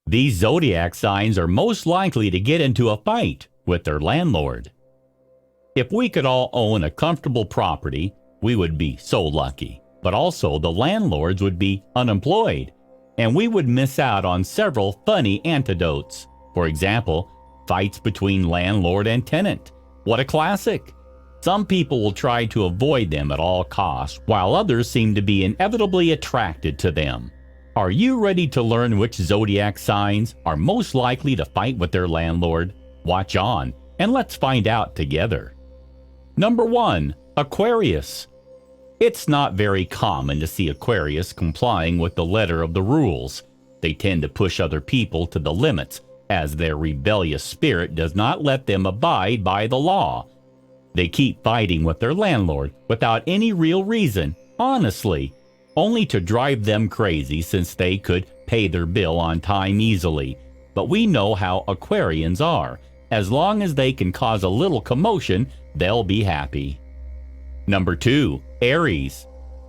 These zodiac signs are most likely to get into a fight with their landlord. If we could all own a comfortable property, we would be so lucky. But also the landlords would be unemployed, and we would miss out on several funny anecdotes. For example, fights between landlord and tenant. What a classic! Some people will try to avoid them at all costs, while others seem to be inevitably attracted to them. Are you ready to learn which zodiac signs are most likely to fight with their landlord? Watch on, and let's find out together. Number 1. Aquarius. It's not very common to see Aquarius complying with the letter of the rules. They tend to push other people to the limits, as their rebellious spirit does not let them abide by the law. They keep fighting with their landlord without any real reason, honestly, only to drive them crazy since they could pay their bill on time easily. But we know how Aquarians are. As long as they can cause a little commotion, they'll be happy. Number 2. Aries.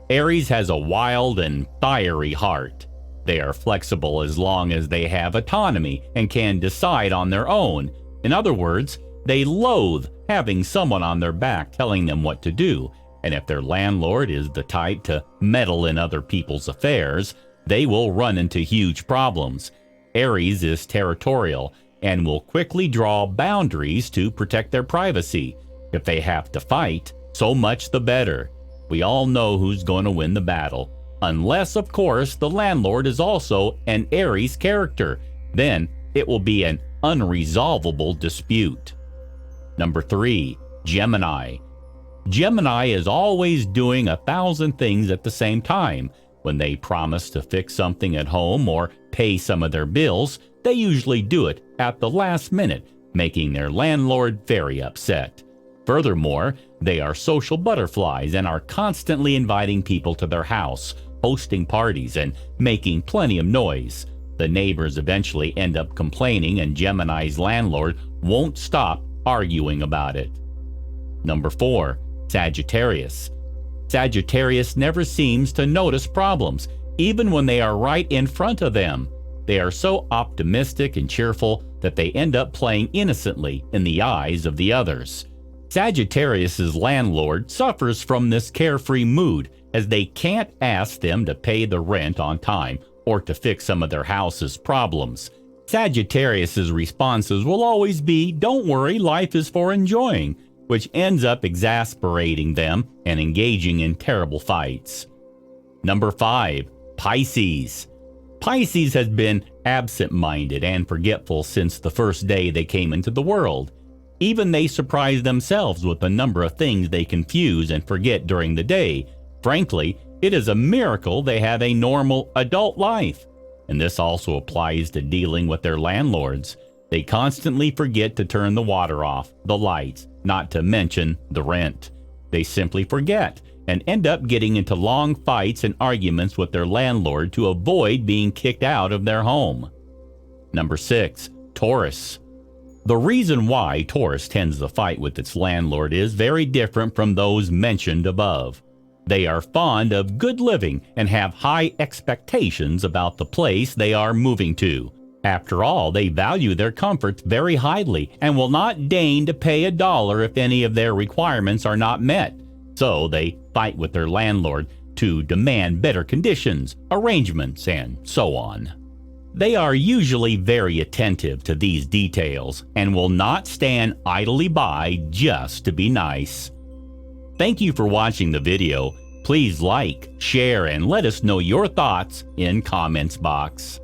Aries has a wild and fiery heart. They are flexible as long as they have autonomy and can decide on their own. In other words, they loathe having someone on their back telling them what to do, and if their landlord is the type to meddle in other people's affairs, they will run into huge problems. Aries is territorial and will quickly draw boundaries to protect their privacy. If they have to fight, so much the better. We all know who's going to win the battle. Unless, of course, the landlord is also an Aries character. Then it will be an unresolvable dispute. Number 3. Gemini. Gemini is always doing 1,000 things at the same time. When they promise to fix something at home or pay some of their bills, they usually do it at the last minute, making their landlord very upset. Furthermore, they are social butterflies and are constantly inviting people to their house, hosting parties, and making plenty of noise. The neighbors eventually end up complaining, and Gemini's landlord won't stop arguing about it. Number 4. Sagittarius. Sagittarius never seems to notice problems, even when they are right in front of them. They are so optimistic and cheerful that they end up playing innocently in the eyes of the others. Sagittarius's landlord suffers from this carefree mood, as they can't ask them to pay the rent on time or to fix some of their house's problems. Sagittarius's responses will always be, "Don't worry, life is for enjoying," which ends up exasperating them and engaging in terrible fights. Number 5. Pisces. Pisces has been absent-minded and forgetful since the first day they came into the world. Even they surprise themselves with the number of things they confuse and forget during the day. Frankly, it is a miracle they have a normal adult life. And this also applies to dealing with their landlords. They constantly forget to turn the water off, the lights, not to mention the rent. They simply forget and end up getting into long fights and arguments with their landlord to avoid being kicked out of their home. Number 6. Taurus. The reason why Taurus tends to fight with its landlord is very different from those mentioned above. They are fond of good living and have high expectations about the place they are moving to. After all, they value their comforts very highly and will not deign to pay $1 if any of their requirements are not met. So they fight with their landlord to demand better conditions, arrangements, and so on. They are usually very attentive to these details and will not stand idly by just to be nice. Thank you for watching the video. Please like, share, and let us know your thoughts in comments box.